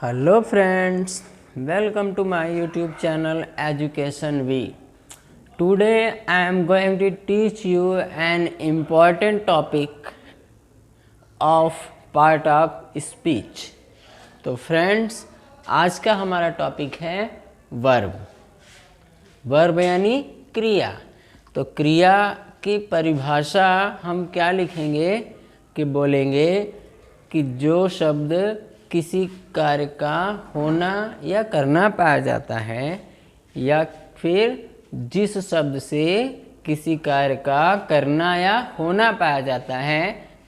Hello friends, welcome to my YouTube channel Education V. Today I am going to teach you an important topic of part of speech. तो friends आज का हमारा topic है verb. Verb यानी क्रिया। तो क्रिया की परिभाषा हम क्या लिखेंगे कि बोलेंगे कि जो शब्द किसी कार्य का होना या करना पाया जाता है या फिर जिस शब्द से किसी कार्य का करना या होना पाया जाता है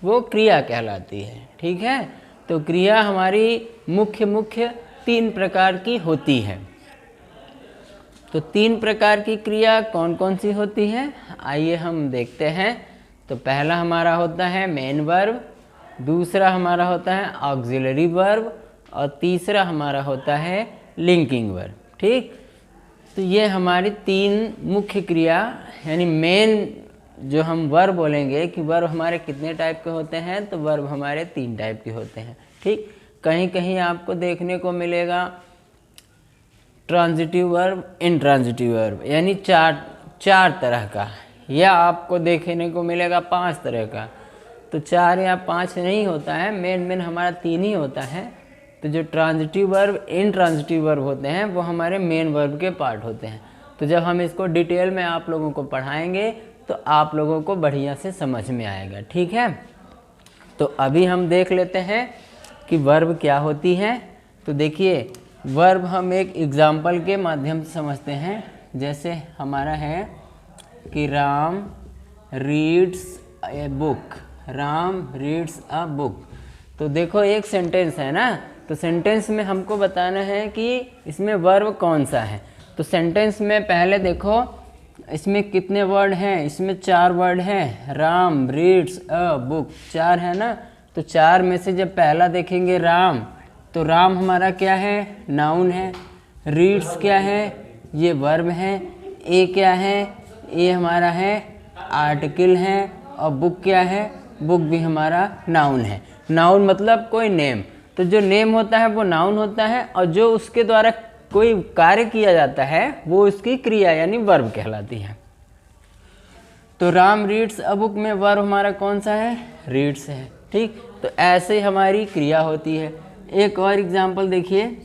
वो क्रिया कहलाती है। ठीक है, तो क्रिया हमारी मुख्य तीन प्रकार की होती है। तो तीन प्रकार की क्रिया कौन कौन सी होती है आइए हम देखते हैं। तो पहला हमारा होता है मेन वर्ब, दूसरा हमारा होता है ऑक्सिलरी वर्ब और तीसरा हमारा होता है लिंकिंग वर्ब। ठीक, तो ये हमारी तीन मुख्य क्रिया यानी मेन जो हम वर्ब बोलेंगे कि वर्ब हमारे कितने टाइप के होते हैं, तो वर्ब हमारे तीन टाइप के होते हैं। ठीक, कहीं कहीं आपको देखने को मिलेगा ट्रांजिटिव वर्ब, इनट्रांजिटिव वर्ब यानी चार तरह का, या आपको देखने को मिलेगा 5 तरह का। तो 4 या 5 नहीं होता है, मेन हमारा 3 ही होता है। तो जो ट्रांजिटिव वर्ब, इनट्रांजिटिव वर्ब होते हैं वो हमारे मेन वर्ब के पार्ट होते हैं। तो जब हम इसको डिटेल में आप लोगों को पढ़ाएंगे तो आप लोगों को बढ़िया से समझ में आएगा। ठीक है, तो अभी हम देख लेते हैं कि वर्ब क्या होती है। तो देखिए वर्ब हम एक एग्जाम्पल के माध्यम से समझते हैं। जैसे हमारा है कि Ram reads a book, Ram reads a book. तो देखो एक सेंटेंस है ना, तो सेंटेंस में हमको बताना है कि इसमें वर्ब कौन सा है। तो सेंटेंस में पहले देखो इसमें कितने वर्ड हैं, इसमें 4 वर्ड हैं। राम रीड्स अ बुक 4 है ना, तो 4 में से जब पहला देखेंगे राम, तो राम हमारा क्या है, नाउन है। रीड्स क्या है, ये वर्ब है। ए क्या है, ए हमारा है आर्टिकल है। और बुक क्या है, बुक भी हमारा नाउन है। नाउन मतलब कोई नेम। तो जो नेम होता है वो नाउन होता है और जो उसके द्वारा कोई कार्य किया जाता है वो उसकी क्रिया यानी वर्ब कहलाती है। तो राम रीड्स अ बुक में वर्ब हमारा कौन सा है, रीड्स है। ठीक, तो ऐसे हमारी क्रिया होती है। एक और एग्जांपल देखिए,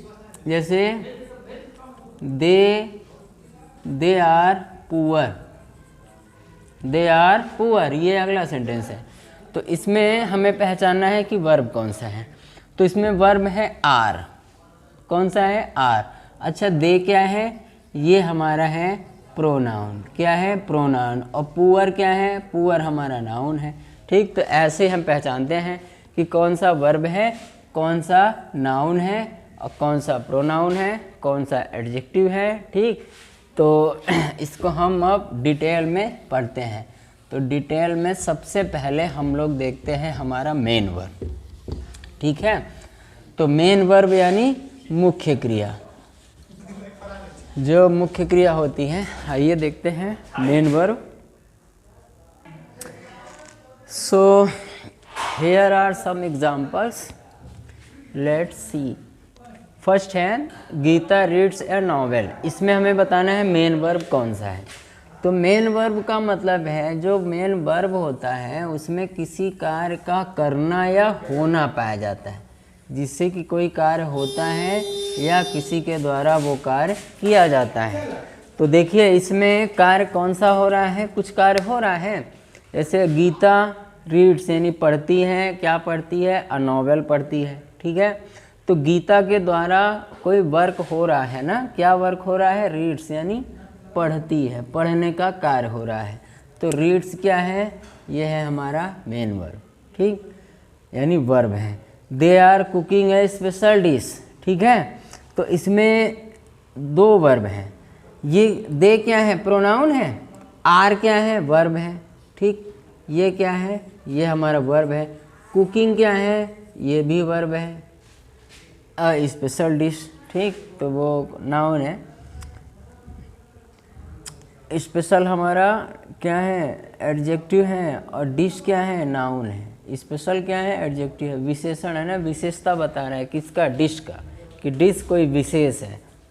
जैसे they are poor, they are poor, ये अगला सेंटेंस है। तो इसमें हमें पहचानना है कि वर्ब कौन सा है। तो इसमें वर्ब है आर, कौन सा है, आर। अच्छा, दे क्या है, ये हमारा है प्रोनाउन, क्या है, प्रोनाउन। और पुअर क्या है, पुअर हमारा नाउन है। ठीक, तो ऐसे हम पहचानते हैं कि कौन सा वर्ब है, कौन सा नाउन है और कौन सा प्रोनाउन है, कौन सा एडजेक्टिव है। ठीक, तो इसको हम अब डिटेल में पढ़ते हैं। तो डिटेल में सबसे पहले हम लोग देखते हैं हमारा मेन वर्ब। ठीक है, तो मेन वर्ब यानी मुख्य क्रिया, जो मुख्य क्रिया होती है। आइए देखते हैं main verb. So here are some examples, let's see. First है गीता रीड्स ए नॉवेल। इसमें हमें बताना है मेन वर्ब कौन सा है। तो मेन वर्ब का मतलब है जो मेन वर्ब होता है उसमें किसी कार्य का करना या होना पाया जाता है, जिससे कि कोई कार्य होता है या किसी के द्वारा वो कार्य किया जाता है। तो देखिए इसमें कार्य कौन सा हो रहा है, कुछ कार्य हो रहा है। जैसे गीता रीड्स यानी पढ़ती है, क्या पढ़ती है, अ नॉवेल पढ़ती है। ठीक है, तो गीता के द्वारा कोई वर्क हो रहा है ना, क्या वर्क हो रहा है, रीड्स यानी पढ़ती है, पढ़ने का कार्य हो रहा है। तो रीड्स क्या है, ये है हमारा मेन वर्ब। ठीक, यानी वर्ब है। They are cooking a special dish. ठीक है, तो इसमें 2 वर्ब हैं। ये दे क्या है, प्रोनाउन है। आर क्या है, वर्ब है। ठीक, ये क्या है, ये हमारा वर्ब है। कुकिंग क्या है, ये भी वर्ब है। अ स्पेशल डिश, ठीक, तो वो नाउन है। स्पेशल हमारा क्या है, एडजेक्टिव है। और डिश क्या है, नाउन है। स्पेशल क्या है, एडजेक्टिव है, विशेषण है ना, विशेषता बता रहा है किसका, डिश का। कि डिश कोई विशेष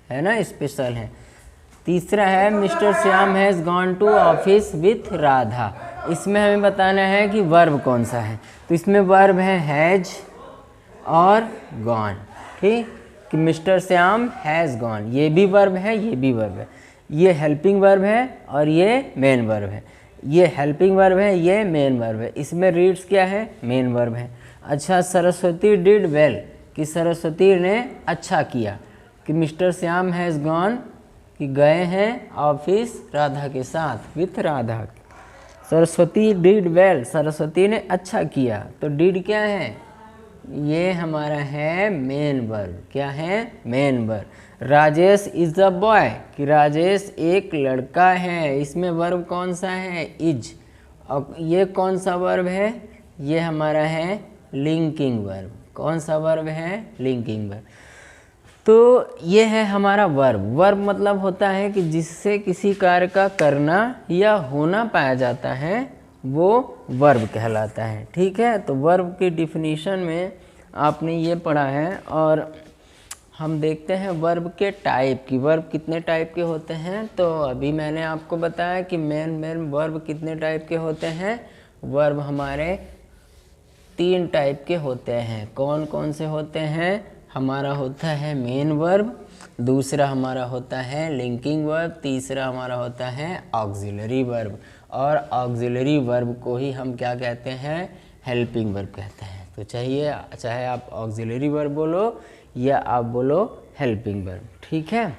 है ना, स्पेशल है। तीसरा है mister Shyam has gone to office with Radha. इसमें हमें बताना है कि वर्ब कौन सा है। तो इसमें वर्ब है हैज़ और गॉन, ठीक, कि मिस्टर श्याम हैज़ गॉन, ये भी वर्ब है, ये भी वर्ब है। ये हेल्पिंग वर्ब है और ये मेन वर्ब है। ये हेल्पिंग वर्ब है, ये मेन वर्ब है। इसमें रीड्स क्या है, मेन वर्ब है। अच्छा, सरस्वती डिड वेल, कि सरस्वती ने अच्छा किया, कि मिस्टर श्याम हैज़ गॉन, कि गए हैं ऑफिस राधा के साथ, with Radha. Saraswati did well, Saraswati ने अच्छा किया। तो डिड क्या है, ये हमारा है मेन वर्ब। क्या है, main verb. Rajesh is a boy, कि राजेश एक लड़का है। इसमें वर्ब कौन सा है, इज। और ये कौन सा वर्ब है, ये हमारा है लिंकिंग वर्ब। कौन सा वर्ब है, लिंकिंग वर्ब। तो ये है हमारा वर्ब। वर्ब मतलब होता है कि जिससे किसी कार्य का करना या होना पाया जाता है, वो वर्ब कहलाता है, ठीक है। तो वर्ब की डिफिनीशन में आपने ये पढ़ा है। और हम देखते हैं वर्ब के टाइप की। वर्ब कितने टाइप के होते हैं, तो अभी मैंने आपको बताया कि मेन वर्ब कितने टाइप के होते हैं। वर्ब हमारे 3 टाइप के होते हैं। कौन कौन से होते हैं, हमारा होता है मेन वर्ब, दूसरा हमारा होता है लिंकिंग वर्ब, तीसरा हमारा होता है ऑक्सिलरी वर्ब। और ऑक्सिलरी वर्ब को ही हम क्या कहते हैं, हेल्पिंग वर्ब कहते हैं। तो चाहे आप ऑक्सिलरी वर्ब बोलो या आप बोलो हेल्पिंग वर्ब, ठीक है।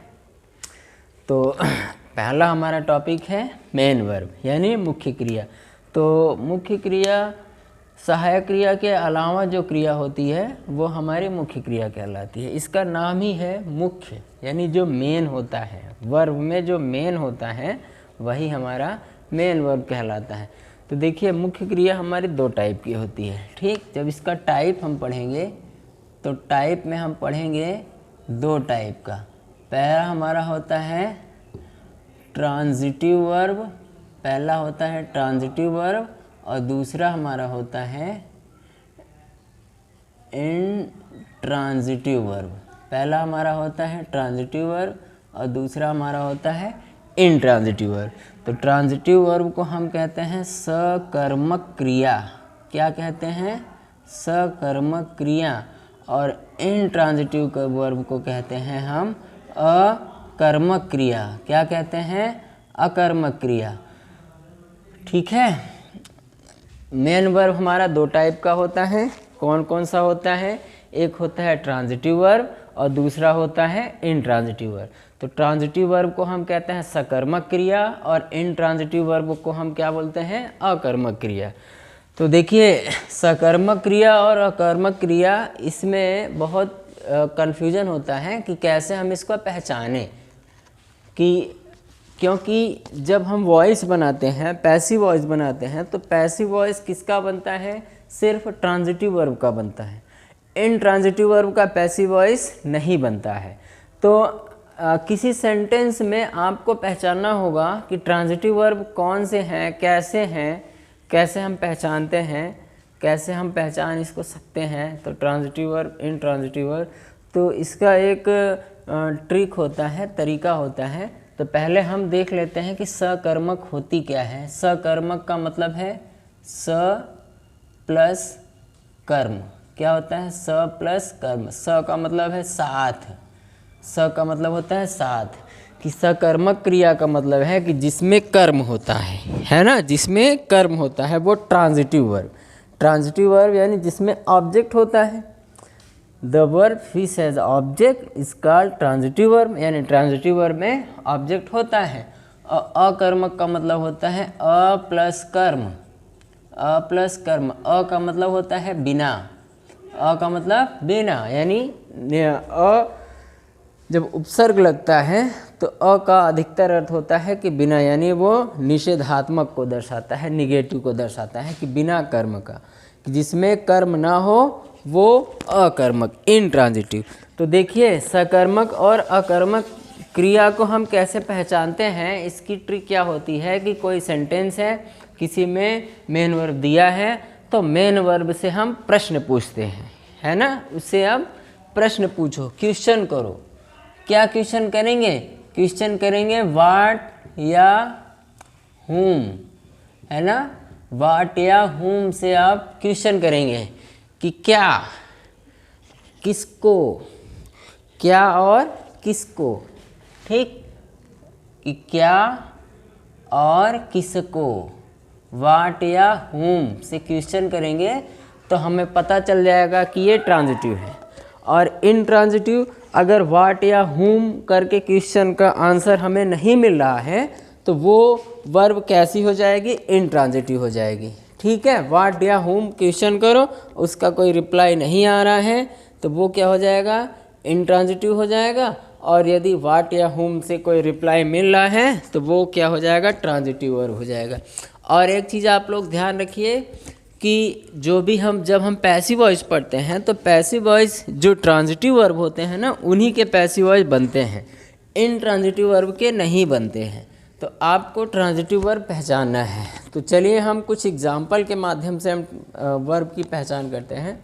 तो पहला हमारा टॉपिक है मेन वर्ब, यानी मुख्य क्रिया। तो मुख्य क्रिया, सहायक क्रिया के अलावा जो क्रिया होती है वो हमारी मुख्य क्रिया कहलाती है। इसका नाम ही है मुख्य, यानी जो मेन होता है, वर्ब में जो मेन होता है वही हमारा मेन वर्ब कहलाता है। तो देखिए, मुख्य क्रिया हमारी 2 टाइप की होती है, ठीक। जब इसका टाइप हम पढ़ेंगे तो टाइप में हम पढ़ेंगे 2 टाइप का। पहला हमारा होता है ट्रांजिटिव वर्ब, पहला होता है ट्रांजिटिव वर्ब, और दूसरा हमारा होता है इंट्रांजिटिव वर्ब। पहला हमारा होता है ट्रांजिटिव वर्ब और दूसरा हमारा होता है इंट्रांजिटिव वर्ब। तो ट्रांजिटिव वर्ब को हम कहते हैं सकर्मक क्रिया। क्या कहते हैं, सकर्मक क्रिया। और इंट्रांजिटिव वर्ब को कहते हैं हम अकर्मक क्रिया। क्या कहते हैं, अकर्मक क्रिया, ठीक है। मेन वर्ब हमारा 2 टाइप का होता है। कौन कौन सा होता है, एक होता है ट्रांजिटिव वर्ब और दूसरा होता है इंट्रांजिटिव वर्ब। तो ट्रांजिटिव वर्ब को हम कहते हैं सकर्मक क्रिया और इंट्रांजिटिव वर्ब को हम क्या बोलते हैं, अकर्मक क्रिया। तो देखिए, सकर्मक क्रिया और अकर्मक क्रिया, इसमें बहुत कन्फ्यूजन होता है कि कैसे हम इसको पहचानें। क्योंकि जब हम वॉइस बनाते हैं, पैसिव वॉइस बनाते हैं, तो पैसिव वॉइस किसका बनता है, सिर्फ ट्रांजिटिव वर्ब का बनता है। इंट्रांजिटिव वर्ब का पैसिव वॉइस नहीं बनता है। तो किसी सेंटेंस में आपको पहचानना होगा कि ट्रांजिटिव वर्ब कौन से हैं, कैसे हम पहचानते हैं, कैसे हम पहचान इसको सकते हैं। तो ट्रांजिटिव वर्ब, इंट्रांजिटिव वर्ब, तो इसका एक ट्रिक होता है, तरीका होता है। तो पहले हम देख लेते हैं कि सकर्मक होती क्या है। सकर्मक का मतलब है स प्लस कर्म। क्या होता है, स प्लस कर्म। स का मतलब है साथ, स का मतलब होता है साथ। कि सकर्मक क्रिया का मतलब है कि जिसमें कर्म होता है ना, जिसमें कर्म होता है वो ट्रांजिटिव वर्ब। ट्रांजिटिव वर्ब यानी जिसमें ऑब्जेक्ट होता है। The verb which has object is called transitive verb, यानी ट्रांजिटिव वर्ब में ऑब्जेक्ट होता है। और अकर्मक का मतलब होता है अ प्लस कर्म। अ प्लस कर्म, अ का मतलब होता है बिना, अ का मतलब बिना, यानी अ जब उपसर्ग लगता है तो अ का अधिकतर अर्थ होता है कि बिना, यानी वो निषेधात्मक को दर्शाता है, निगेटिव को दर्शाता है कि बिना कर्म का, कि जिसमें कर्म ना हो वो अकर्मक, इंट्रांजिटिव। तो देखिए, सकर्मक और अकर्मक क्रिया को हम कैसे पहचानते हैं। इसकी ट्रिक क्या होती है कि कोई सेंटेंस है, किसी में मेन वर्ब दिया है, तो मेन वर्ब से हम प्रश्न पूछते हैं, है ना। उससे हम प्रश्न पूछो, क्वेश्चन करो। क्या क्वेश्चन करेंगे? क्वेश्चन करेंगे व्हाट या हुम, है ना। व्हाट या हुम से आप क्वेश्चन करेंगे कि क्या, किसको, क्या और किसको, ठीक, कि क्या और किसको। व्हाट या हुम से क्वेश्चन करेंगे तो हमें पता चल जाएगा कि ये ट्रांजिटिव है। और इनट्रांजिटिव, अगर व्हाट या हुम करके क्वेश्चन का आंसर हमें नहीं मिल रहा है तो वो वर्ब कैसी हो जाएगी? इनट्रांजिटिव हो जाएगी, ठीक है। व्हाट या हुम क्वेश्चन करो, उसका कोई रिप्लाई नहीं आ रहा है तो वो क्या हो जाएगा? इनट्रांजिटिव हो जाएगा। और यदि व्हाट या हुम से कोई रिप्लाई मिल रहा है तो वो क्या हो जाएगा? ट्रांजिटिव वर्ब हो जाएगा। और एक चीज़ आप लोग ध्यान रखिए कि जो भी जब हम पैसिव वॉइस पढ़ते हैं तो पैसिव वॉइस जो ट्रांजिटिव वर्ब होते हैं ना, उन्हीं के पैसिव वॉइस बनते हैं, इनट्रांजिटिव वर्ब के नहीं बनते हैं। तो आपको ट्रांजिटिव वर्ब पहचानना है। तो चलिए हम कुछ एग्जाम्पल के माध्यम से हम वर्ब की पहचान करते हैं।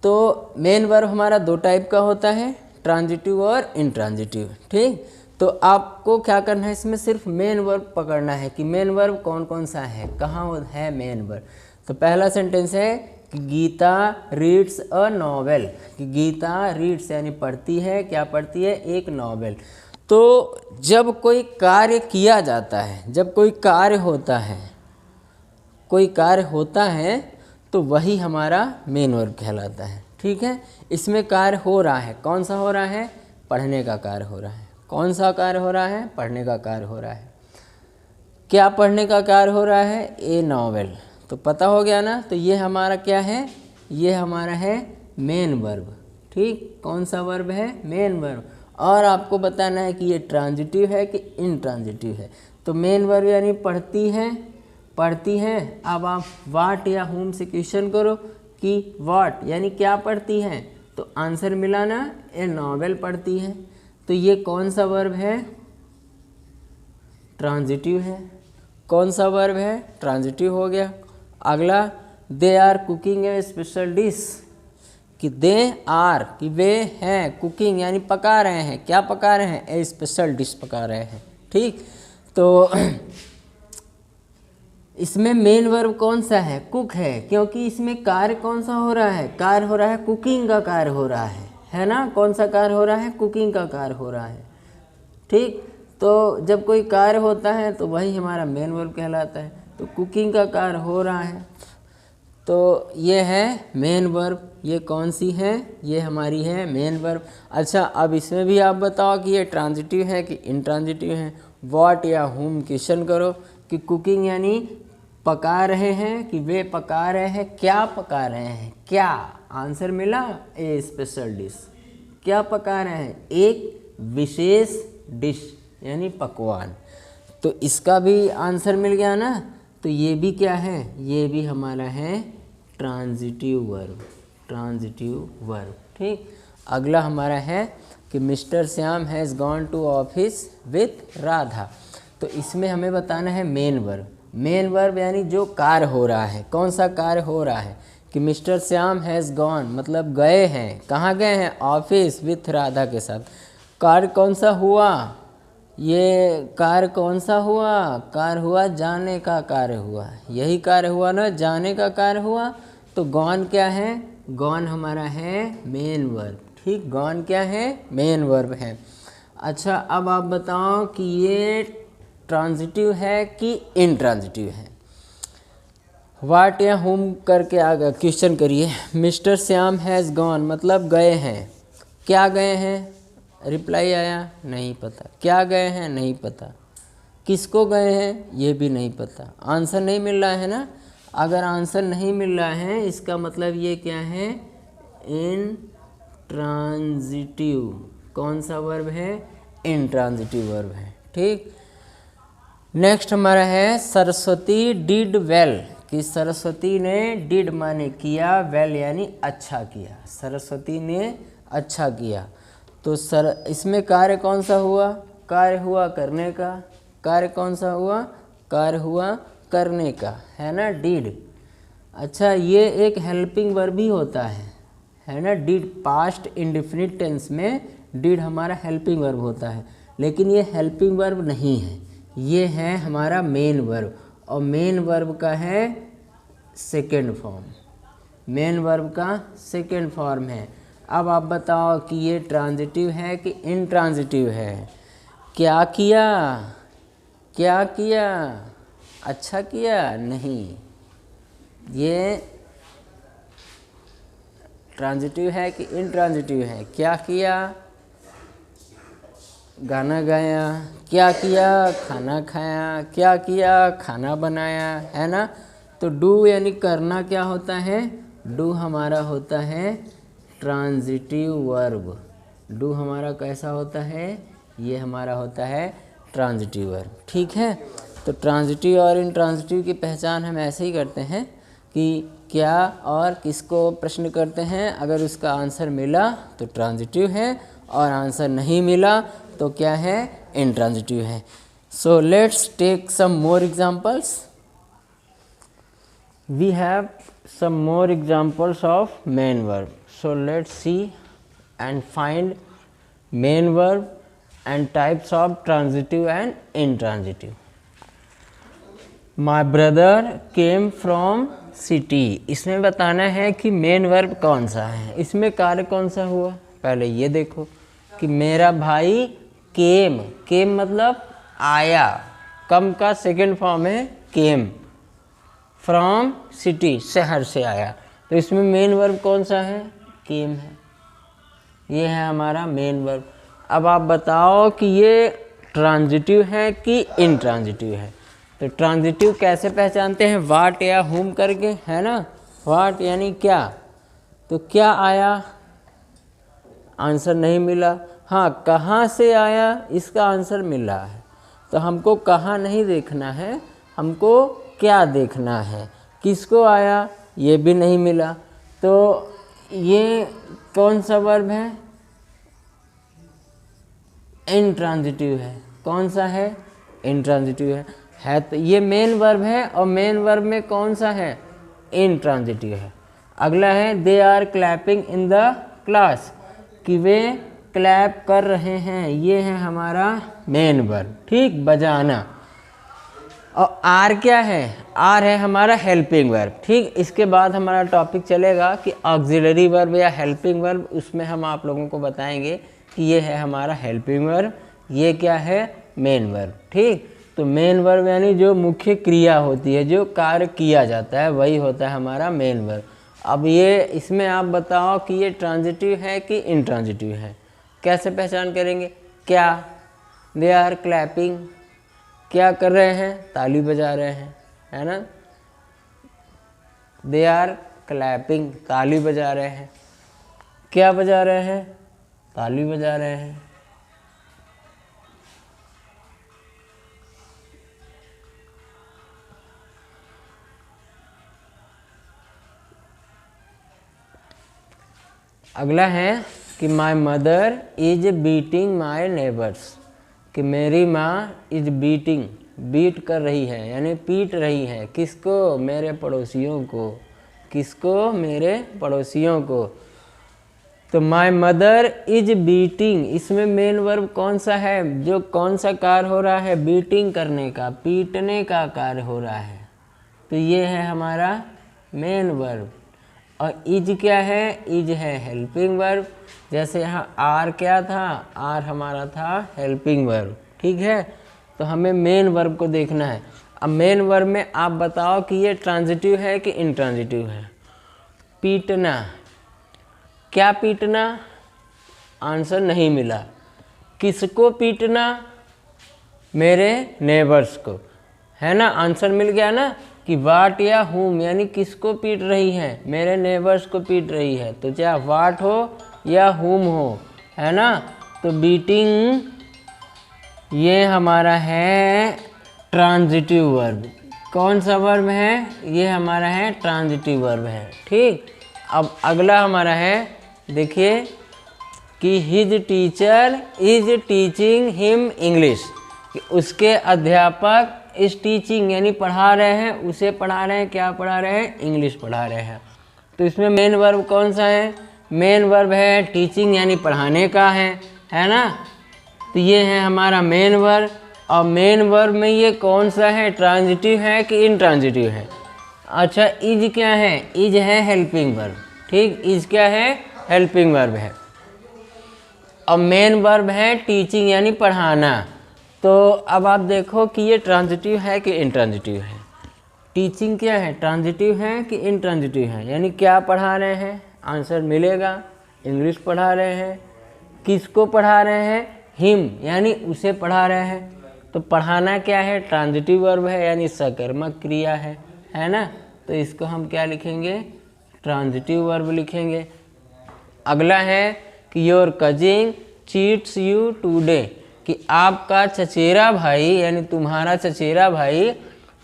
तो मेन वर्ब हमारा दो टाइप का होता है, ट्रांजिटिव और इनट्रांजिटिव, ठीक। तो आपको क्या करना है, इसमें सिर्फ मेन वर्ब पकड़ना है कि मेन वर्ब कौन कौन सा है, कहाँ है मेन वर्ब। तो पहला सेंटेंस है कि गीता रीड्स अ नॉवेल, कि गीता रीड्स यानी पढ़ती है, क्या पढ़ती है? एक नॉवेल। तो जब कोई कार्य किया जाता है, जब कोई कार्य होता है, कोई कार्य होता है तो वही हमारा मेन वर्ब कहलाता है, ठीक है। इसमें कार्य हो रहा है, कौन सा हो रहा है? पढ़ने का कार्य हो रहा है। कौन सा कार्य हो रहा है? पढ़ने का कार्य हो रहा है। क्या पढ़ने का कार्य हो रहा है? ए नॉवेल। तो पता हो गया ना। तो ये हमारा क्या है? ये हमारा है मेन वर्ब, ठीक। कौन सा वर्ब है? Main verb. और आपको बताना है कि ये ट्रांजिटिव है कि इनट्रांजिटिव है। तो मेन वर्ब यानी पढ़ती है, पढ़ती है। अब आप व्हाट या हुम से क्वेश्चन करो कि व्हाट यानी क्या पढ़ती है, तो आंसर मिला ना, ए नॉवेल पढ़ती है। तो ये कौन सा वर्ब है? ट्रांजिटिव है। कौन सा वर्ब है? ट्रांजिटिव हो गया। अगला, they are cooking a special dish, कि दे आर, कि वे हैं, कुकिंग यानी पका रहे हैं, क्या पका रहे हैं? ए स्पेशल डिश पका रहे हैं, ठीक। तो इसमें मेन वर्ब कौन सा है? कुक है, क्योंकि इसमें कार्य कौन सा हो रहा है? कार्य हो रहा है कुकिंग का कार्य हो रहा है ना। कौन सा कार्य हो रहा है? कुकिंग का कार्य हो रहा है, ठीक। तो जब कोई कार्य होता है तो वही हमारा मेन वर्ब कहलाता है। तो कुकिंग का कार्य हो रहा है, तो ये है मेन वर्ब। ये कौन सी है? ये हमारी है मेन वर्ब। अच्छा, अब इसमें भी आप बताओ कि ये ट्रांजिटिव है कि इनट्रांजिटिव है। व्हाट या हुम क्वेश्चन करो कि कुकिंग यानी पका रहे हैं, कि वे पका रहे हैं, क्या पका रहे हैं, क्या। आंसर मिला, ए स्पेशल डिश। क्या पका रहे हैं? एक विशेष डिश यानी पकवान। तो इसका भी आंसर मिल गया ना। तो ये भी क्या है? ये भी हमारा है ट्रांजिटिव वर्ब, ट्रांजिटिव वर्ब, ठीक। अगला हमारा है कि mister Shyam has gone to office with Radha. तो इसमें हमें बताना है मेन वर्ब। मेन वर्ब यानी जो कार्य हो रहा है, कौन सा कार्य हो रहा है? कि मिस्टर श्याम हैज़ गॉन मतलब गए हैं, कहाँ गए हैं? ऑफिस विथ राधा के साथ। कार्य कौन सा हुआ? ये कार्य कौन सा हुआ? कार्य हुआ जाने का कार्य हुआ, यही कार्य हुआ ना, जाने का कार्य हुआ। तो गॉन क्या है? गॉन हमारा है मेन वर्ब, ठीक। गॉन क्या है? मेन वर्ब है। अच्छा, अब आप बताओ कि ये ट्रांजिटिव है कि इनट्रांजिटिव है। व्हाट या हुम करके आगे क्वेश्चन करिए। मिस्टर श्याम हैज़ गॉन मतलब गए हैं, क्या गए हैं? रिप्लाई आया, नहीं पता। क्या गए हैं? नहीं पता। किसको गए हैं? ये भी नहीं पता। आंसर नहीं मिल रहा है ना। अगर आंसर नहीं मिल रहा है इसका मतलब ये क्या है? इनट्रांजिटिव। कौन सा वर्ब है? इनट्रांजिटिव वर्ब है, ठीक। नेक्स्ट हमारा है सरस्वती डिड वेल, कि सरस्वती ने डिड माने किया, वेल यानी अच्छा किया। सरस्वती ने अच्छा किया। तो इसमें कार्य कौन सा हुआ? कार्य हुआ करने का। कार्य कौन सा हुआ? कार्य हुआ करने का, है ना, डिड। अच्छा, ये एक हेल्पिंग वर्ब भी होता है है ना। डिड पास्ट इंडेफिनिट टेंस में डिड हमारा हेल्पिंग वर्ब होता है, लेकिन ये हेल्पिंग वर्ब नहीं है, ये है हमारा मेन वर्ब, और मेन वर्ब का है सेकेंड फॉर्म, मेन वर्ब का सेकेंड फॉर्म है। अब आप बताओ कि ये ट्रांजिटिव है कि इनट्रांजिटिव है। क्या किया, क्या किया, अच्छा किया, नहीं, ये ट्रांजिटिव है कि इनट्रांजिटिव है। क्या किया, गाना गाया, क्या किया, खाना खाया, क्या किया, खाना बनाया, है ना। तो डू यानी करना क्या होता है, डू हमारा होता है ट्रांजिटिव वर्ब। डू हमारा कैसा होता है, ये हमारा होता है ट्रांजिटिव वर्ब, ठीक है। तो ट्रांजिटिव और इनट्रांजिटिव की पहचान हम ऐसे ही करते हैं कि क्या और किसको प्रश्न करते हैं, अगर उसका आंसर मिला तो ट्रांजिटिव है, और आंसर नहीं मिला तो क्या है, इनट्रांजिटिव है। So let's take some more examples. We have some more examples of main verb. So let's see and find main verb and types of transitive and intransitive. My brother came from city। इसमें बताना है कि main verb कौन सा है, इसमें कार्य कौन सा हुआ। पहले ये देखो कि मेरा भाई केम, केम मतलब आया, कम का सेकेंड फॉर्म है केम, फ्रॉम सिटी शहर से आया, तो इसमें मेन वर्ब कौन सा है, केम है, ये है हमारा मेन वर्ब। अब आप बताओ कि ये ट्रांजिटिव है कि इनट्रांजिटिव है। तो ट्रांजिटिव कैसे पहचानते हैं, वाट या हुम करके, है ना। वाट यानी क्या, तो क्या आया, आंसर नहीं मिला। हाँ, कहाँ से आया, इसका आंसर मिल रहा है, तो हमको कहाँ नहीं देखना है, हमको क्या देखना है, किसको आया, ये भी नहीं मिला। तो ये कौन सा वर्ब है, इनट्रांजिटिव है। कौन सा है, इनट्रांजिटिव है तो ये मेन वर्ब है, और मेन वर्ब में कौन सा है, इनट्रांजिटिव है। अगला है they are clapping in the class, कि वे क्लैप कर रहे हैं, ये है हमारा मेन वर्ब, ठीक, बजाना। और आर क्या है, आर है हमारा हेल्पिंग वर्ब, ठीक। इसके बाद हमारा टॉपिक चलेगा कि ऑक्सिलरी वर्ब या हेल्पिंग वर्ब, उसमें हम आप लोगों को बताएंगे कि ये है हमारा हेल्पिंग वर्ब, ये क्या है, मेन वर्ब, ठीक। तो मेन वर्ब यानी जो मुख्य क्रिया होती है, जो कार्य किया जाता है, वही होता है हमारा मेन वर्ब। अब ये इसमें आप बताओ कि ये ट्रांजिटिव है कि इनट्रांजिटिव है, कैसे पहचान करेंगे। क्या, दे आर क्लैपिंग, क्या कर रहे हैं, ताली बजा रहे हैं, है ना। दे आर क्लैपिंग, ताली बजा रहे हैं, क्या बजा रहे हैं, ताली बजा रहे हैं। अगला है कि my mother is beating my neighbours, कि मेरी माँ इज बीटिंग, बीट कर रही है यानी पीट रही है, किसको, मेरे पड़ोसियों को, किसको, मेरे पड़ोसियों को। तो माई मदर इज बीटिंग, इसमें मेन वर्ब कौन सा है, जो कौन सा कार्य हो रहा है, बीटिंग करने का, पीटने का कार्य हो रहा है, तो ये है हमारा मेन वर्ब। और इज क्या है, इज है हेल्पिंग वर्ब, जैसे यहाँ आर क्या था, आर हमारा था हेल्पिंग वर्ब, ठीक है। तो हमें मेन वर्ब को देखना है। अब मेन वर्ब में आप बताओ कि ये ट्रांजिटिव है कि इनट्रांजिटिव है। पीटना, क्या पीटना, आंसर नहीं मिला। किसको पीटना, मेरे नेबर्स को, है ना। आंसर मिल गया ना कि वाट या हुम, यानी किसको पीट रही है, मेरे नेबर्स को पीट रही है, तो चाहे वाट हो या हुम हो, है ना। तो बीटिंग ये हमारा है ट्रांजिटिव वर्ब। कौन सा वर्ब है, ये हमारा है ट्रांजिटिव वर्ब है, ठीक। अब अगला हमारा है, देखिए कि his teacher is teaching him English, कि उसके अध्यापक इस टीचिंग यानी पढ़ा रहे हैं, उसे पढ़ा रहे हैं, क्या पढ़ा रहे हैं, इंग्लिश पढ़ा रहे हैं। तो इसमें मेन वर्ब कौन सा है, मेन वर्ब है टीचिंग यानी पढ़ाने का है ना। तो ये है हमारा मेन वर्ब। और मेन वर्ब में ये कौन सा है, ट्रांजिटिव है कि इंट्रांजिटिव है? अच्छा, इज क्या है? इज है हेल्पिंग वर्ब। ठीक, इज क्या है? हेल्पिंग वर्ब है। और मेन वर्ब है टीचिंग यानी पढ़ाना। तो अब आप देखो कि ये ट्रांजिटिव है कि इंट्रांजिटिव है। टीचिंग क्या है, ट्रांजिटिव है कि इंट्रांजिटिव है? यानी क्या पढ़ा रहे हैं, आंसर मिलेगा। इंग्लिश पढ़ा रहे हैं। किसको पढ़ा रहे हैं? हिम यानी उसे पढ़ा रहे हैं। तो पढ़ाना क्या है, ट्रांजिटिव वर्ब है यानी सकर्मक क्रिया है ना। तो इसको हम क्या लिखेंगे, ट्रांजिटिव वर्ब लिखेंगे। अगला है कि your cousin cheats you today, कि आपका चचेरा भाई यानी तुम्हारा चचेरा भाई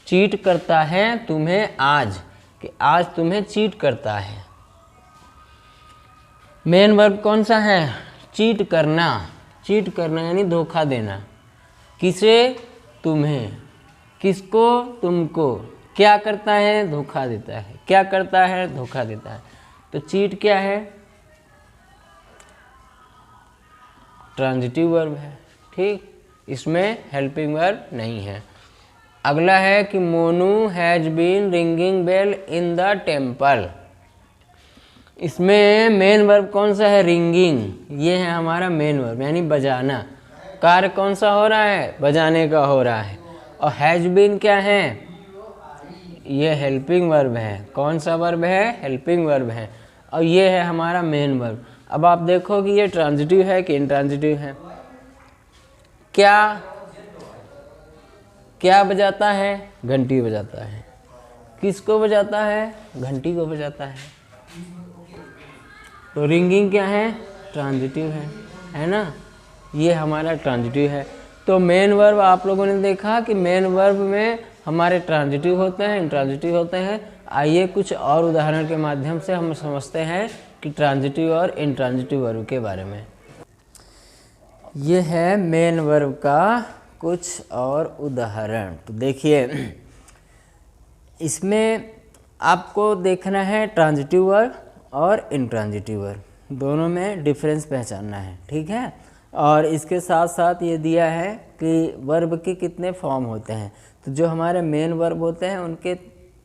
चीट करता है तुम्हें आज, कि आज तुम्हें चीट करता है। मेन वर्ब कौन सा है? चीट करना। चीट करना यानी धोखा देना। किसे? तुम्हें। किसको? तुमको। क्या करता है? धोखा देता है। क्या करता है? धोखा देता है। तो चीट क्या है? ट्रांजिटिव वर्ब है। ठीक, इसमें हेल्पिंग वर्ब नहीं है। अगला है कि Monu has been ringing bell in the temple. इसमें मेन वर्ब कौन सा है? रिंगिंग। ये है हमारा मेन वर्ब यानी बजाना। कार्य कौन सा हो रहा है? बजाने का हो रहा है। और हैज बीन क्या है? ये हेल्पिंग वर्ब है। कौन सा वर्ब है? हेल्पिंग वर्ब है। और ये है हमारा मेन वर्ब। अब आप देखो कि ये ट्रांजिटिव है कि इंट्रांजिटिव है। क्या बजाता है? घंटी बजाता है। किसको बजाता है? घंटी को बजाता है। तो रिंगिंग क्या है? ट्रांजिटिव है ना। ये हमारा ट्रांजिटिव है। तो मेन वर्ब आप लोगों ने देखा कि मेन वर्ब में हमारे ट्रांजिटिव होते हैं, इंट्रांजिटिव होते हैं। आइए कुछ और उदाहरण के माध्यम से हम समझते हैं कि ट्रांजिटिव और इंट्रांजिटिव वर्ब के बारे में। ये है मेन वर्ब का कुछ और उदाहरण। तो देखिए, इसमें आपको देखना है ट्रांजिटिव वर्ब और इंट्रांजिटिव वर्ब, दोनों में डिफरेंस पहचानना है। ठीक है। और इसके साथ साथ ये दिया है कि वर्ब के कितने फॉर्म होते हैं। तो जो हमारे मेन वर्ब होते हैं उनके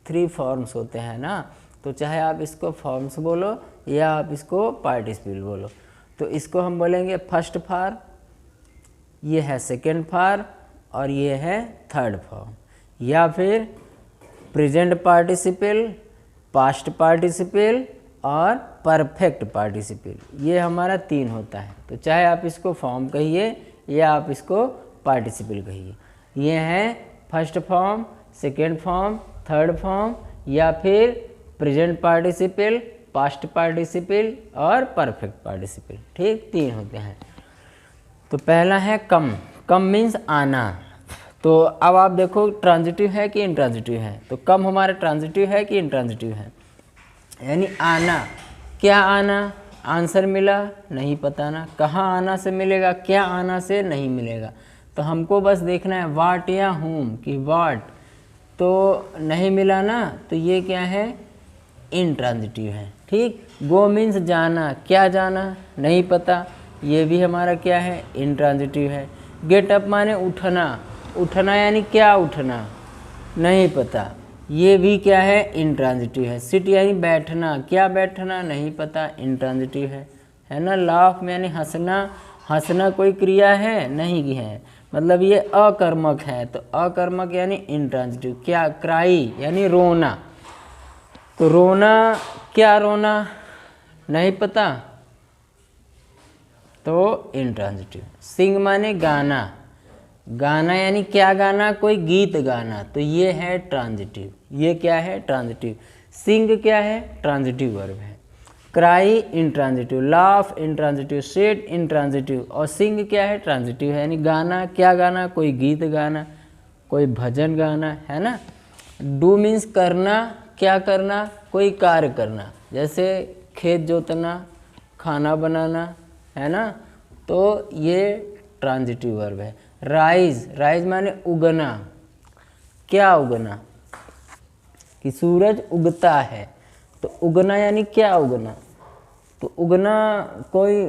3 फॉर्म्स होते हैं ना। तो चाहे आप इसको फॉर्म्स बोलो या आप इसको पार्टिसिपल बोलो। तो इसको हम बोलेंगे फर्स्ट फॉर्म, ये है सेकेंड फॉर्म और ये है थर्ड फॉर्म। या फिर प्रेजेंट पार्टिसिपल, पास्ट पार्टिसिपल और परफेक्ट पार्टिसिपल। ये हमारा 3 होता है। तो चाहे आप इसको फॉर्म कहिए या आप इसको पार्टिसिपल कहिए। ये हैं first form, second form, third form या फिर प्रेजेंट पार्टिसिपल, पास्ट पार्टिसिपल और परफेक्ट पार्टिसिपल। ठीक, 3 होते हैं। तो पहला है कम। कम मीन्स आना। तो अब आप देखो ट्रांजिटिव है कि इंट्रांजिटिव है। तो कम हमारा ट्रांजिटिव है कि इंट्रांजिटिव है? यानी आना। क्या आना? आंसर मिला? नहीं पता ना। कहाँ आना से मिलेगा? क्या आना से नहीं मिलेगा। तो हमको बस देखना है वाट या हुम, कि वाट तो नहीं मिला ना, तो ये क्या है? इंट्रांजिटिव है। ठीक। गो मीन्स जाना। क्या जाना? नहीं पता, ये भी हमारा क्या है? इंट्रांजिटिव है। गेट अप माने उठना। उठना यानी क्या उठना? नहीं पता, ये भी क्या है? इंट्रांजिटिव है। सिट यानी बैठना। क्या बैठना? नहीं पता, इंट्रांजिटिव है ना। लाफ यानी हंसना। हंसना कोई क्रिया है? नहीं है, मतलब ये अकर्मक है। तो अकर्मक यानी इंट्रांजिटिव। क्या? क्राई यानी रोना। तो रोना, क्या रोना? नहीं पता, तो इंट्रांजिटिव। सिंग माने गाना। गाना यानी क्या गाना? कोई गीत गाना। तो ये है ट्रांजिटिव। ये क्या है? ट्रांजिटिव। सिंग क्या है? ट्रांजिटिव वर्ब है। Cry intransitive, laugh intransitive, sit intransitive और सिंग क्या है? ट्रांजिटिव है। यानी गाना, क्या गाना? कोई गीत गाना, कोई भजन गाना, है ना। डू मीन्स करना। क्या करना? कोई कार्य करना, जैसे खेत जोतना, खाना बनाना, है ना। तो ये ट्रांजिटिव वर्ब है। राइज, राइज माने उगना। क्या उगना? कि सूरज उगता है। तो उगना यानी क्या उगना? तो उगना कोई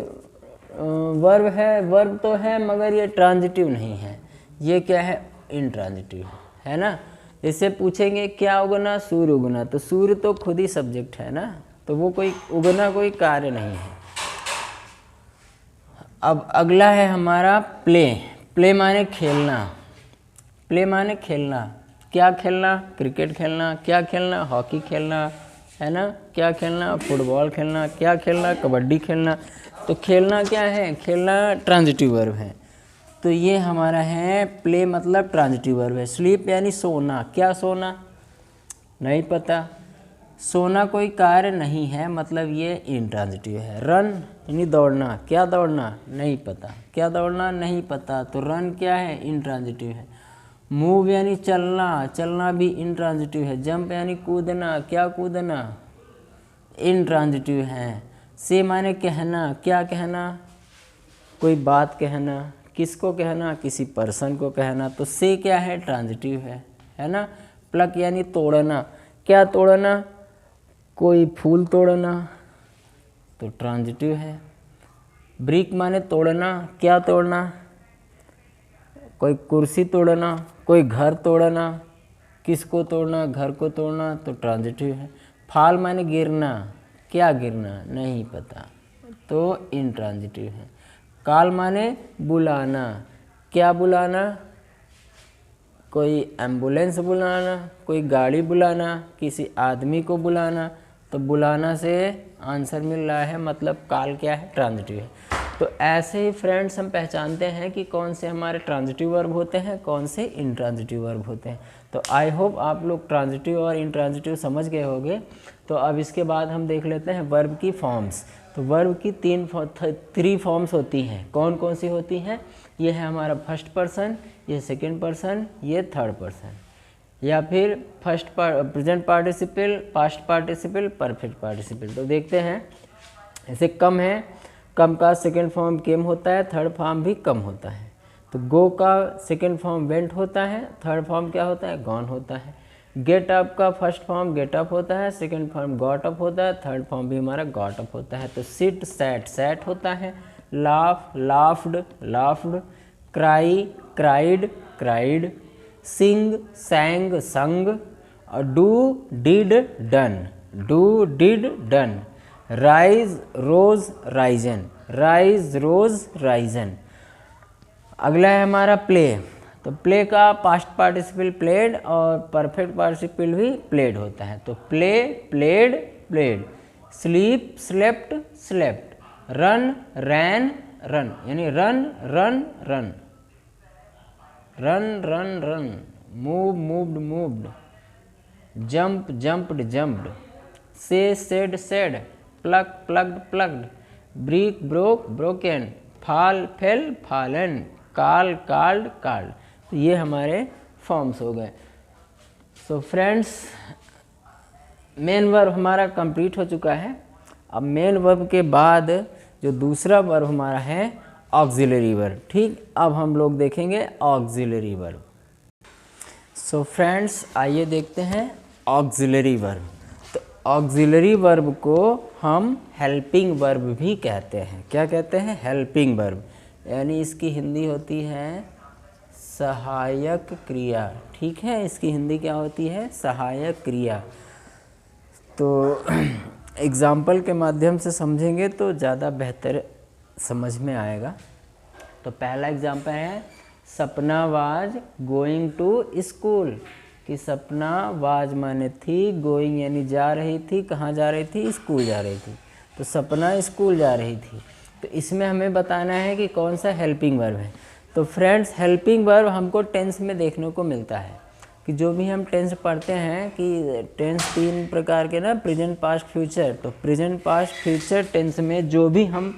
वर्ब है, वर्ब तो है मगर ये ट्रांजिटिव नहीं है, ये क्या है, इंट्रांजिटिव है ना। इससे पूछेंगे क्या उगना, सूर्य उगना, तो सूर्य तो खुद ही सब्जेक्ट है ना, तो वो कोई उगना कोई कार्य नहीं है। अब अगला है हमारा प्ले। प्ले माने खेलना, प्ले माने खेलना, क्या खेलना, क्रिकेट खेलना, क्या खेलना, हॉकी खेलना, है ना, क्या खेलना, फुटबॉल खेलना, क्या खेलना, कबड्डी खेलना। तो खेलना क्या है, खेलना ट्रांजिटिव वर्ब है, तो ये हमारा है प्ले मतलब ट्रांजिटिव वर्ब है। स्लीप यानी सोना, क्या सोना, नहीं पता, सोना कोई कार्य नहीं है, मतलब ये इंट्रांजिटिव है। रन यानी दौड़ना, क्या दौड़ना, नहीं पता, क्या दौड़ना, नहीं पता, तो रन क्या है, इंट्रांजिटिव है। मूव यानी चलना, चलना भी इंट्रांजिटिव है। जंप यानी कूदना, क्या कूदना, इंट्रांजिटिव है। से माने कहना, क्या कहना, कोई बात कहना, किसको कहना, किसी पर्सन को कहना, तो से क्या है, ट्रांजिटिव है ना। प्लक यानी तोड़ना, क्या तोड़ना, कोई फूल तोड़ना, तो ट्रांजिटिव है। ब्रिक माने तोड़ना, क्या तोड़ना, कोई कुर्सी तोड़ना, कोई घर तोड़ना, किसको तोड़ना, घर को तोड़ना, तो ट्रांजिटिव है। फाल माने गिरना, क्या गिरना, नहीं पता, तो इंट्रांजिटिव है। कॉल माने बुलाना, क्या बुलाना, कोई एम्बुलेंस बुलाना, कोई गाड़ी बुलाना, किसी आदमी को बुलाना, तो बुलाना से आंसर मिल रहा है, मतलब कॉल क्या है, ट्रांजिटिव है। तो ऐसे ही फ्रेंड्स हम पहचानते हैं कि कौन से हमारे ट्रांजिटिव वर्ब होते हैं, कौन से इंट्रांजिटिव वर्ब होते हैं। तो आई होप आप लोग ट्रांजिटिव और इंट्रांजिटिव समझ गए होंगे। तो अब इसके बाद हम देख लेते हैं वर्ब की फॉर्म्स। तो वर्ब की थ्री फॉर्म्स होती हैं, कौन कौन सी होती हैं, ये है हमारा फर्स्ट पर्सन, ये सेकंड पर्सन, ये थर्ड पर्सन, या फिर first present participle, past participle, perfect participle. तो देखते हैं, ऐसे कम है, कम का सेकंड फॉर्म केम होता है, थर्ड फॉर्म भी कम होता है। तो गो का सेकंड फॉर्म वेंट होता है, थर्ड फॉर्म क्या होता है, गॉन होता है। गेट अप का फर्स्ट फॉर्म गेट अप होता है, सेकंड फॉर्म गॉट अप होता है, थर्ड फॉर्म भी हमारा गॉट अप होता है। तो सिट सैट सैट होता है, laugh laughed laughed, cry cried cried, sing sang sung, और do did done, do did done, rise rose risen, rise rose risen. अगला है हमारा प्ले। तो प्ले का पास्ट पार्टिसिपल प्लेड और परफेक्ट पार्टिसिपल भी प्लेड होता है। तो play played played, sleep slept slept, run ran run, यानी run run run, run run run, move moved moved, jump jumped jumped, say said said, plug plugged plugged, break broke broken, fall fell fallen, call called called. तो ये हमारे forms हो गए। So friends, main verb हमारा complete हो चुका है। अब मेन वर्ब के बाद जो दूसरा वर्ब हमारा है ऑक्सिलरी वर्ब। ठीक, अब हम लोग देखेंगे ऑक्सिलरी वर्ब। सो फ्रेंड्स, आइए देखते हैं ऑक्सिलरी वर्ब। तो ऑक्सिलरी वर्ब को हम हेल्पिंग वर्ब भी कहते हैं। क्या कहते हैं, हेल्पिंग वर्ब, यानी इसकी हिंदी होती है सहायक क्रिया। ठीक है, इसकी हिंदी क्या होती है, सहायक क्रिया। तो एग्जाम्पल के माध्यम से समझेंगे तो ज़्यादा बेहतर समझ में आएगा। तो पहला एग्जाम्पल है, सपना वाज गोइंग टू स्कूल। कि सपना वाज माने थी, गोइंग यानी जा रही थी, कहाँ जा रही थी, स्कूल जा रही थी। तो सपना स्कूल जा रही थी। तो इसमें हमें बताना है कि कौन सा हेल्पिंग वर्ब है। तो फ्रेंड्स, हेल्पिंग वर्ब हमको टेंस में देखने को मिलता है कि जो भी हम टेंस पढ़ते हैं कि टेंस 3 प्रकार के ना, प्रेजेंट पास्ट फ्यूचर। तो प्रेजेंट पास्ट फ्यूचर टेंस में जो भी हम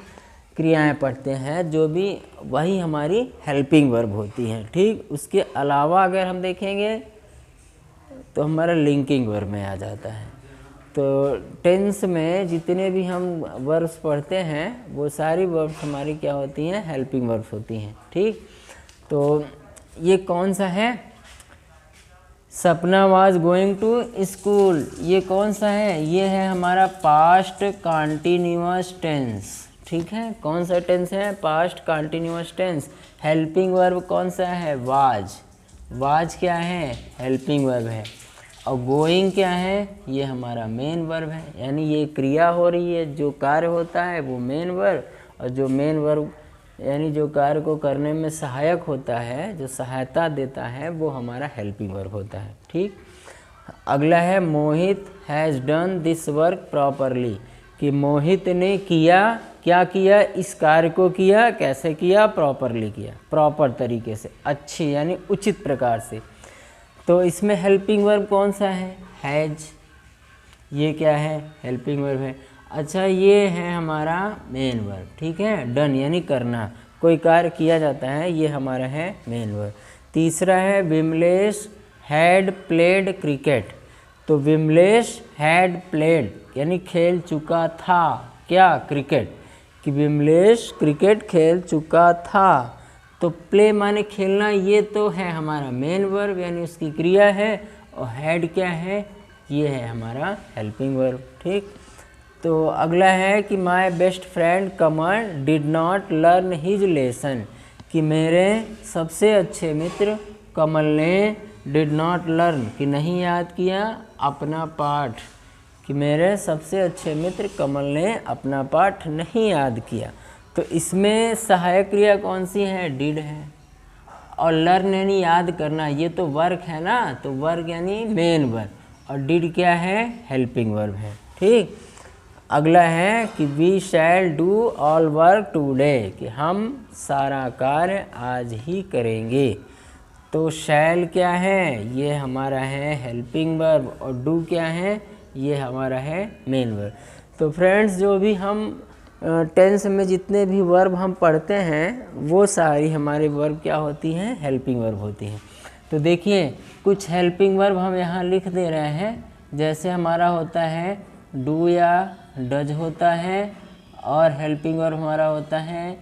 क्रियाएं पढ़ते हैं, जो भी, वही हमारी हेल्पिंग वर्ब होती हैं। ठीक, उसके अलावा अगर हम देखेंगे तो हमारा लिंकिंग वर्ब में आ जाता है। तो टेंस में जितने भी हम वर्ब्स पढ़ते हैं वो सारी वर्ब्स हमारी क्या होती हैं, हेल्पिंग वर्ब्स होती हैं। ठीक, तो ये कौन सा है, सपना वाज गोइंग टू स्कूल, ये कौन सा है? ये है हमारा पास्ट कॉन्टिन्यूअस टेंस। ठीक है, कौन सा टेंस है? Past continuous tense. Helping verb कौन सा है? वाज। वाज क्या है? हेल्पिंग वर्ब है। और गोइंग क्या है? ये हमारा मेन वर्ब है, यानी ये क्रिया हो रही है, जो कार्य होता है वो मेन वर्ब, और जो मेन वर्ब यानी जो कार्य को करने में सहायक होता है, जो सहायता देता है, वो हमारा हेल्पिंग वर्ब होता है। ठीक, अगला है Mohit has done this work properly, कि मोहित ने किया, क्या किया? इस कार्य को किया। कैसे किया? प्रॉपरली किया, प्रॉपर तरीके से, अच्छी यानी उचित प्रकार से। तो इसमें हेल्पिंग वर्ब कौन सा है? हैज़। ये क्या है? हेल्पिंग वर्ब है। अच्छा, ये है हमारा मेन वर्ब। ठीक है, डन यानी करना, कोई कार्य किया जाता है, ये हमारा है मेन वर्ब। तीसरा है विमलेश हैड प्लेड क्रिकेट, तो विमलेश हैड प्लेड यानी खेल चुका था, क्या? क्रिकेट, कि विमलेश क्रिकेट खेल चुका था। तो प्ले माने खेलना, ये तो है हमारा मेन वर्ब यानी उसकी क्रिया है, और हैड क्या है? ये है हमारा हेल्पिंग वर्ब। ठीक, तो अगला है कि my best friend Kamal did not learn his lesson, कि मेरे सबसे अच्छे मित्र कमल ने डिड नॉट लर्न कि नहीं याद किया अपना पाठ, कि मेरे सबसे अच्छे मित्र कमल ने अपना पाठ नहीं याद किया। तो इसमें सहायक क्रिया कौन सी है? डिड है। और लर्न यानी याद करना, ये तो वर्क है ना, तो वर्क यानी मेन वर्ब, और डिड क्या है? हेल्पिंग वर्ब है। ठीक, अगला है कि we shall do all work today, कि हम सारा कार्य आज ही करेंगे। तो शैल क्या है? ये हमारा है हेल्पिंग वर्ब, और डू क्या है? ये हमारा है मेन वर्ब। तो फ्रेंड्स, जो भी हम टेंस में जितने भी वर्ब हम पढ़ते हैं, वो सारी हमारे वर्ब क्या होती हैं? हेल्पिंग वर्ब होती हैं। तो देखिए, कुछ हेल्पिंग वर्ब हम यहाँ लिख दे रहे हैं, जैसे हमारा होता है डू या डज होता है, और हेल्पिंग वर्ब हमारा होता है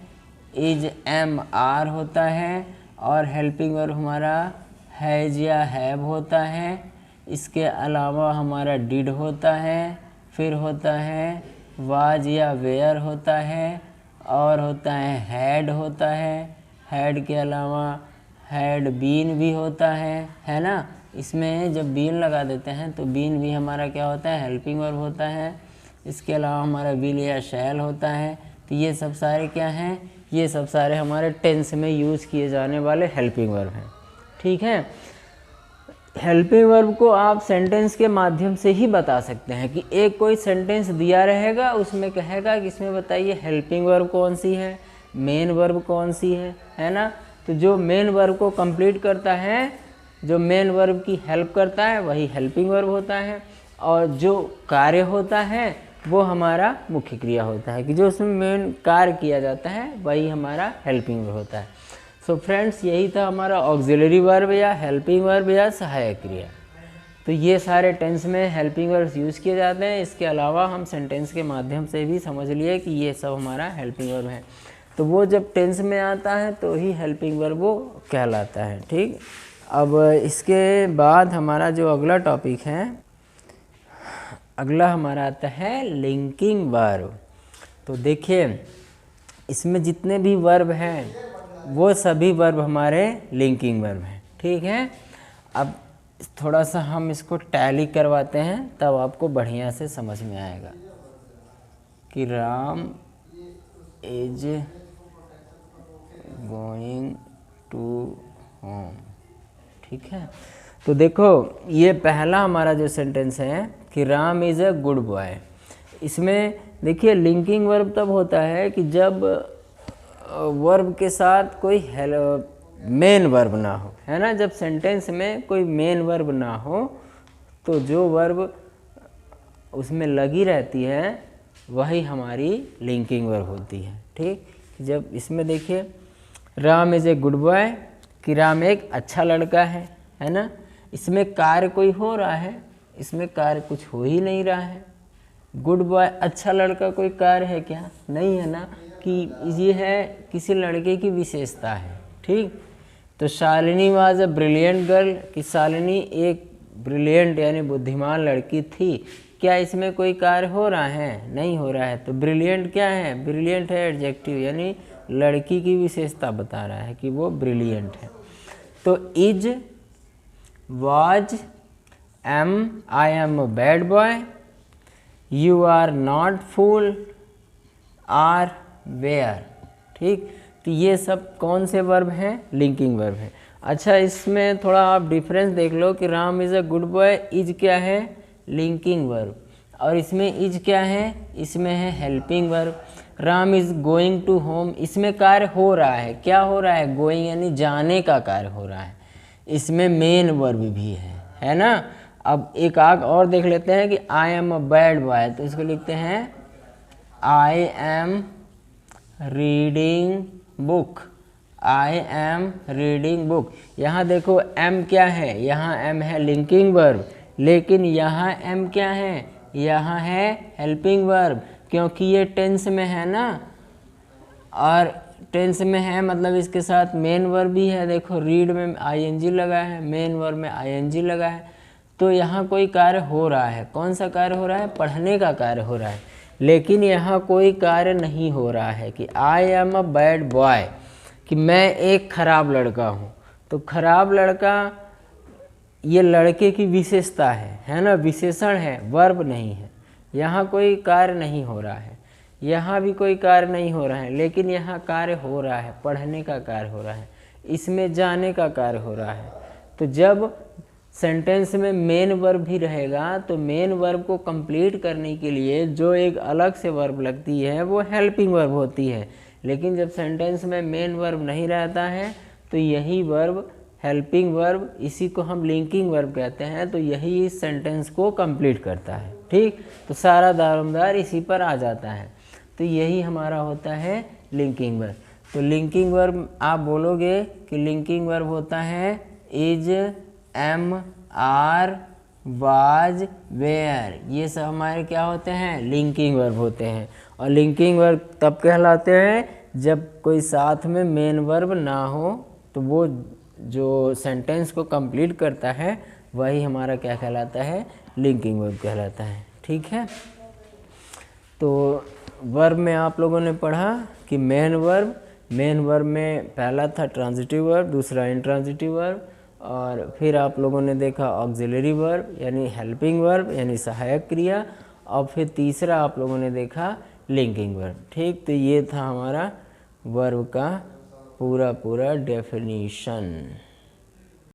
इज एम आर होता है, और हेल्पिंग वर्ब हमारा हैज़ या हैव होता है। इसके अलावा हमारा डिड होता है, फिर होता है वाज या वेयर होता है, और होता है हैड होता है। हैड के अलावा हैड बीन भी होता है ना। इसमें जब बीन लगा देते हैं तो बीन भी हमारा क्या होता है? हेल्पिंग वर्ब होता है। इसके अलावा हमारा विल या शैल होता है। तो ये सब सारे क्या हैं? ये सब सारे हमारे टेंस में यूज़ किए जाने वाले हेल्पिंग वर्ब हैं। ठीक है, हेल्पिंग वर्ब को आप सेंटेंस के माध्यम से ही बता सकते हैं, कि एक कोई सेंटेंस दिया रहेगा, उसमें कहेगा कि इसमें बताइए हेल्पिंग वर्ब कौन सी है, मेन वर्ब कौन सी है ना। तो जो मेन वर्ब को कंप्लीट करता है, जो मेन वर्ब की हेल्प करता है, वही हेल्पिंग वर्ब होता है, और जो कार्य होता है वो हमारा मुख्य क्रिया होता है, कि जो उसमें मेन कार्य किया जाता है वही हमारा हेल्पिंग वर्ब होता है। सो फ्रेंड्स, यही था हमारा ऑक्सिलरी वर्ब या हेल्पिंग वर्ब या सहायक क्रिया। तो ये सारे टेंस में हेल्पिंग वर्ब्स यूज़ किए जाते हैं। इसके अलावा हम सेंटेंस के माध्यम से भी समझ लिए कि ये सब हमारा हेल्पिंग वर्ब है। तो वो जब टेंस में आता है तो ही हेल्पिंग वर्ब वो कहलाता है। ठीक, अब इसके बाद हमारा जो अगला टॉपिक है, अगला हमारा आता है लिंकिंग वर्ब। तो देखिए, इसमें जितने भी वर्ब हैं वो सभी वर्ब हमारे लिंकिंग वर्ब हैं। ठीक है, अब थोड़ा सा हम इसको टैली करवाते हैं, तब आपको बढ़िया से समझ में आएगा कि Ram is going to home. ठीक है, तो देखो, ये पहला हमारा जो सेंटेंस है कि Ram is a good boy. इसमें देखिए, लिंकिंग वर्ब तब होता है कि जब वर्ब के साथ कोई मेन वर्ब ना हो, है ना। जब सेंटेंस में कोई मेन वर्ब ना हो तो जो वर्ब उसमें लगी रहती है वही हमारी लिंकिंग वर्ब होती है। ठीक, जब इसमें देखिए Ram is a good boy, कि राम एक अच्छा लड़का है ना। इसमें कार्य कोई हो रहा है, इसमें कार्य कुछ हो ही नहीं रहा है। गुड बॉय, अच्छा लड़का, कोई कार्य है क्या? नहीं है ना, कि ये है किसी लड़के की विशेषता है। ठीक, तो Shalini was a brilliant girl, कि शालिनी एक ब्रिलियंट यानी बुद्धिमान लड़की थी। क्या इसमें कोई कार्य हो रहा है? नहीं हो रहा है। तो ब्रिलियंट क्या है? ब्रिलियंट है एडजेक्टिव, यानी लड़की की विशेषता बता रहा है कि वो ब्रिलियंट है। तो is, was, am, I am a bad boy, you are not fool, are, were. ठीक, तो ये सब कौन से वर्ब हैं? लिंकिंग वर्ब हैं। अच्छा, इसमें थोड़ा आप डिफरेंस देख लो कि Ram is a good boy, is क्या है? लिंकिंग वर्ब, और इसमें इज क्या है? इसमें है helping verb. Ram is going to home, इसमें कार्य हो रहा है। क्या हो रहा है? गोइंग यानी जाने का कार्य हो रहा है। इसमें मेन वर्ब भी है ना। अब एक आग और देख लेते हैं कि आई एम अ बैड बॉय, तो इसको लिखते हैं I am reading book, I am reading book. यहाँ देखो एम क्या है? यहाँ एम है लिंकिंग वर्ब, लेकिन यहाँ एम क्या है? यहाँ है हेल्पिंग वर्ब, क्योंकि ये टेंस में है ना, और टेंस में है मतलब इसके साथ मेन वर्ब भी है। देखो रीड में आईएनजी लगा है, मेन वर्ब में आईएनजी लगा है, तो यहाँ कोई कार्य हो रहा है। कौन सा कार्य हो रहा है? पढ़ने का कार्य हो रहा है। लेकिन यहाँ कोई कार्य नहीं हो रहा है कि आई एम अ बैड बॉय, कि मैं एक खराब लड़का हूँ। तो खराब लड़का ये लड़के की विशेषता है ना, विशेषण है, वर्ब नहीं है। यहाँ कोई कार्य नहीं हो रहा है, यहाँ भी कोई कार्य नहीं हो रहा है, लेकिन यहाँ कार्य हो रहा है, पढ़ने का कार्य हो रहा है, इसमें जाने का कार्य हो रहा है। तो जब सेंटेंस में मेन वर्ब भी रहेगा तो मेन वर्ब को कंप्लीट करने के लिए जो एक अलग से वर्ब लगती है वो हेल्पिंग वर्ब होती है। लेकिन जब सेंटेंस में मेन वर्ब नहीं रहता है तो यही वर्ब हेल्पिंग वर्ब, इसी को हम लिंकिंग वर्ब कहते हैं, तो यही इस सेंटेंस को कंप्लीट करता है। ठीक, तो सारा दारोमदार इसी पर आ जाता है। तो यही हमारा होता है लिंकिंग वर्ब। तो लिंकिंग वर्ब आप बोलोगे कि लिंकिंग वर्ब होता है is, am, are, was, were, ये सब हमारे क्या होते हैं? लिंकिंग वर्ब होते हैं। और लिंकिंग वर्ब तब कहलाते हैं जब कोई साथ में मेन वर्ब ना हो, तो वो जो सेंटेंस को कंप्लीट करता है वही हमारा क्या कहलाता है? लिंकिंग वर्ब कहलाता है। ठीक है, तो वर्ब में आप लोगों ने पढ़ा कि मेन वर्ब में पहला था ट्रांजिटिव वर्ब, दूसरा इंट्रांजिटिव वर्ब, और फिर आप लोगों ने देखा ऑक्सिलरी वर्ब यानी हेल्पिंग वर्ब यानी सहायक क्रिया, और फिर तीसरा आप लोगों ने देखा लिंकिंग वर्ब। ठीक, तो ये था हमारा वर्ब का पूरा डेफिनीशन।